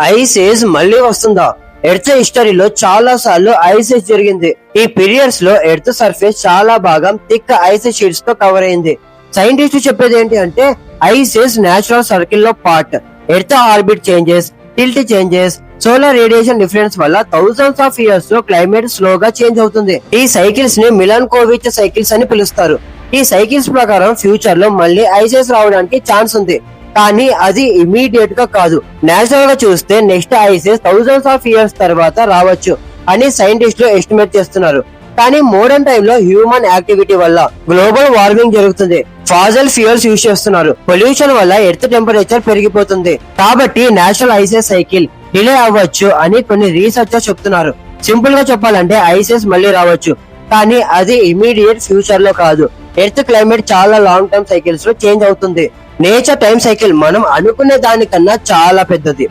Ice age మళ్ళీ వస్తుందా? Earth హిస్టరీలో చాలా సార్లు ఐస్ ఏజ్ జరిగింది. ఈ పీరియడ్స్ లో ఎర్త్ సర్ఫేస్ చాలా భాగం థిక్ ఐస్ షీట్స్ తో కవర్ అయింది. సైంటిస్టులు చెప్పేది ఏంటి అంటే ఐస్ ఏజ్ నేచురల్ సర్కిల్ లో part. Earth orbit changes, tilt changes, solar radiation difference వల్ల థౌసండ్స్ ఆఫ్ ఇయర్స్ లో క్లైమేట్ స్లోగా చేంజ్ అవుతుంది. ఈ సైకిల్స్ ని మిలాన్కోవిచ్ సైకిల్స్ అని పిలుస్తారు. ఈ సైకిల్స్ ప్రకారం ఫ్యూచర్ లో మళ్ళీ ఐసెస్ రావడానికి ఛాన్స్ ఉంది, కానీ అది ఇమీడియట్ గా కాదు. నేచురల్ గా చూస్తే నెక్స్ట్ ఐసెస్ థౌసండ్స్ ఆఫ్ ఇయర్స్ తర్వాత రావచ్చు అని సైంటిస్టులు ఎస్టిమేట్ చేస్తున్నారు. కానీ మోడర్న్ టైమ్ లో హ్యూమన్ యాక్టివిటీ వల్ల గ్లోబల్ వార్మింగ్ జరుగుతుంది. ఫాజల్ ఫ్యూయల్స్ యూజ్ చేస్తున్నారు. పొల్యూషన్ వల్ల ఎర్త్ టెంపరేచర్ పెరిగిపోతుంది. కాబట్టి నేచురల్ ఐసెస్ సైకిల్ డిలే అవ్వచ్చు అని కొన్ని రీసెర్చర్స్ చెప్తున్నారు. సింపుల్ గా చెప్పాలంటే ఐసెస్ మళ్ళీ రావచ్చు, కానీ అది ఇమీడియట్ ఫ్యూచర్ లో కాదు. ఎర్త్ క్లైమేట్ చాలా లాంగ్ టర్మ్ సైకిల్స్ లో చేంజ్ అవుతుంది. నేచర్ టైం సైకిల్ మనం అనుకునే దానికన్నా చాలా పెద్దది.